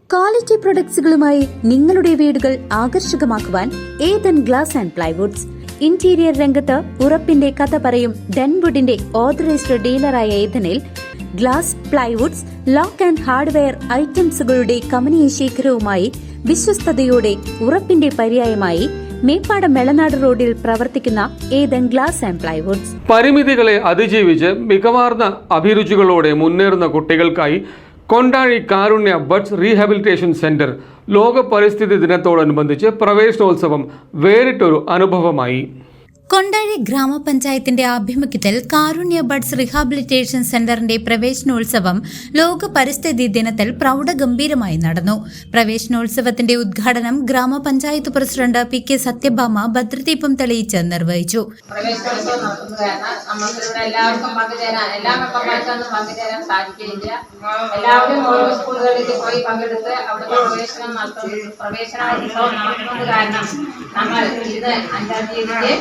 Quality പ്രൊഡക്ട്സുകളുമായി നിങ്ങളുടെ വീടുകൾ ആകർഷകമാക്കുവാൻ Ethan glass and plywoods. Interior രംഗത്ത് ഉറപ്പിന്റെ കഥ പറയും ഡെൻവുഡിന്റെ ഓതറൈസ്ഡ് ഡീലറായ ഏതനിൽ glass, plywoods, lock and hardware ഐറ്റംസുകളുടെ കമനീയ ശേഖരവുമായി വിശ്വസ്തയോടെ ഉറപ്പിന്റെ പര്യായമായി മേപ്പാടം മെളനാട് റോഡിൽ പ്രവർത്തിക്കുന്ന ഏതൻ ഗ്ലാസ് ആൻഡ് പ്ലൈവുഡ്സ്. പരിമിതികളെ അതിജീവിച്ച് മികവാർന്ന അഭിരുചികളോടെ മുന്നേറുന്ന കുട്ടികൾക്കായി കൊണ്ടാഴി കാരുണ്യ ബഡ്സ് റീഹാബിലിറ്റേഷൻ സെന്റർ ലോക പരിസ്ഥിതി ദിനത്തോടനുബന്ധിച്ച് പ്രവേശനോത്സവം വേറിട്ടൊരു അനുഭവമായി. കൊണ്ടാഴി ഗ്രാമപഞ്ചായത്തിന്റെ ആഭിമുഖ്യത്തിൽ കാരുണ്യ ബഡ്സ് റീഹാബിലിറ്റേഷൻ സെന്ററിന്റെ പ്രവേശനോത്സവം ലോക പരിസ്ഥിതി ദിനത്തിൽ പ്രൗഢഗംഭീരമായി നടന്നു. പ്രവേശനോത്സവത്തിന്റെ ഉദ്ഘാടനം ഗ്രാമപഞ്ചായത്ത് പ്രസിഡന്റ് PK സത്യഭാമ ഭദ്രദീപം തെളിയിച്ച് നിർവഹിച്ചു. പ്രവേശനോത്സവം നടത്തുന്നത് കാരണം നമുക്കിവിടെ എല്ലാവർക്കും പങ്കുചേരാൻ എല്ലാ മെമ്പർമാർക്കൊന്നും പങ്കുചേരാൻ സാധിക്കുകയില്ല. എല്ലാവരും ഓരോ സ്കൂളുകളിൽ പോയി പങ്കെടുത്ത് അവിടുത്തെ പ്രവേശനോത്സവം നടത്തുന്നത് കാരണം നമ്മൾ ഇത് 5-ാം തീയതിക്ക്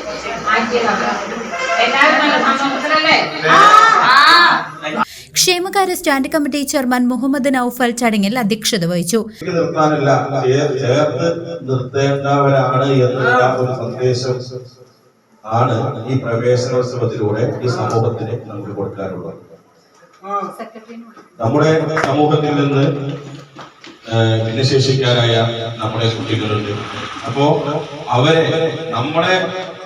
ക്ഷേമകാര്യ stand committee chairman Muhammad Noufal ചടങ്ങിൽ അധ്യക്ഷത വഹിച്ചു. നിർത്തേണ്ടവരാണ് എന്നുള്ള ഒരു സന്ദേശം ആണ് ഈ പ്രവേശനോത്സവത്തിലൂടെ ഈ സമൂഹത്തിന് നമുക്ക് കൊടുക്കാനുള്ളത്. നമ്മുടെ സമൂഹത്തിൽ നിന്ന് ഭിന്നശേഷിക്കാരായ നമ്മുടെ കുട്ടികളുണ്ട്. അപ്പോ അവരെ നമ്മുടെ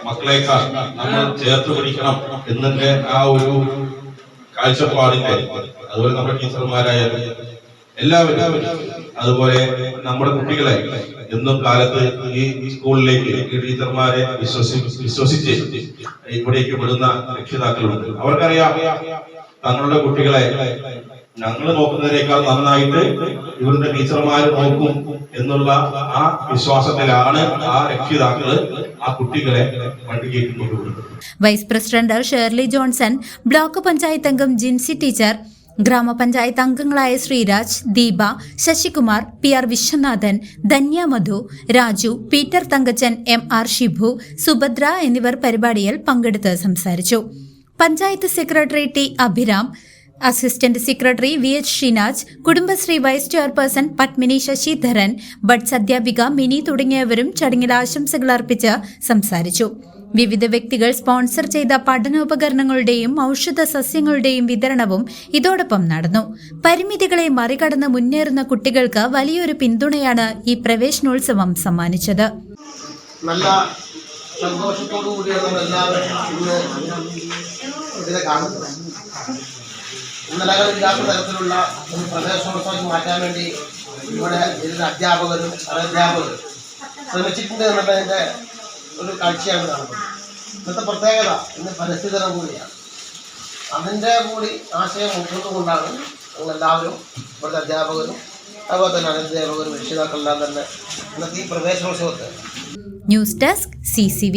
മക്കളെക്കാൾ നമ്മൾ ചേർത്ത് പിടിക്കണം എന്നതിന്റെ ആ ഒരു കാഴ്ചപ്പാടിന്റെ, അതുപോലെ നമ്മുടെ ടീച്ചർമാരായാലും എല്ലാവരും, അതുപോലെ നമ്മുടെ കുട്ടികളെ എന്നും കാലത്ത് ഈ സ്കൂളിലേക്ക് ഈ ടീച്ചർമാരെ വിശ്വസിച്ച് ഇവിടേക്ക് വിടുന്ന രക്ഷിതാക്കളുണ്ട്. അവർക്കറിയാം തങ്ങളുടെ കുട്ടികളെ ഞങ്ങൾ നോക്കുന്നതിനേക്കാൾ നന്നായിട്ട് ഇവിടുത്തെ ടീച്ചർമാർ നോക്കും എന്നുള്ള ആ വിശ്വാസത്തിലാണ് ആ രക്ഷിതാക്കള് ആ കുട്ടികളെ വണ്ടിക്കേക്ക് കൊണ്ടുവിടുന്നത്. Vice president Shirley Johnson, block panchayat അംഗം ജിൻസി ടീച്ചർ, ഗ്രാമപഞ്ചായത്ത് അംഗങ്ങളായ ശ്രീരാജ്, ദീപ, ശശികുമാർ, PR വിശ്വനാഥൻ, ധന്യ മധു, രാജു, പീറ്റർ തങ്കച്ചൻ, MR ഷിബു, സുഭദ്ര എന്നിവർ പരിപാടിയിൽ പങ്കെടുത്ത് സംസാരിച്ചു. Panchayat secretary T Abhiram, assistant secretary VH Shinaj, Kudumbashree vice chairperson Padmini Sasidharan, buds അധ്യാപിക മിനി തുടങ്ങിയവരും ചടങ്ങിൽ ആശംസകൾ അർപ്പിച്ച് സംസാരിച്ചു. വിവിധ വ്യക്തികൾ സ്പോൺസർ ചെയ്ത പഠനോപകരണങ്ങളുടെയും ഔഷധ സസ്യങ്ങളുടെയും വിതരണവും ഇതോടൊപ്പം നടന്നു. പരിമിതികളെ മറികടന്ന് മുന്നേറുന്ന കുട്ടികൾക്ക് വലിയൊരു പിന്തുണയാണ് ഈ പ്രവേശനോത്സവം സമ്മാനിച്ചത്. നല്ല സന്തോഷത്തോടു കൂടിയാണ് നമ്മളെല്ലാവരും ഇതിനെ കാണുന്നത്. ഇന്നലകളില്ലാത്ത തരത്തിലുള്ള ഒരു പ്രവേശനോത്സവം മാറ്റാൻ വേണ്ടി ഇവിടെ ഇരുന്ന അധ്യാപകരും അനധ്യാപകരും ശ്രമിച്ചിട്ടുണ്ട് എന്നുള്ളതിൻ്റെ ഒരു കാഴ്ചയാണ് കാണുന്നത്. ഇന്നത്തെ പ്രത്യേകത ഇന്ന് പരിസ്ഥിതി ദിനം കൂടിയാണ്. അതിൻ്റെ കൂടി ആശയം ഉൾക്കൊണ്ടുകൊണ്ടാണ് ഞങ്ങളെല്ലാവരും ഇവിടുത്തെ അധ്യാപകരും അതുപോലെ തന്നെ അനധ്യാപകരും രക്ഷിതാക്കളെല്ലാം തന്നെ ഇന്നത്തെ ഈ പ്രവേശനോത്സവത്തെ. News desk CCV.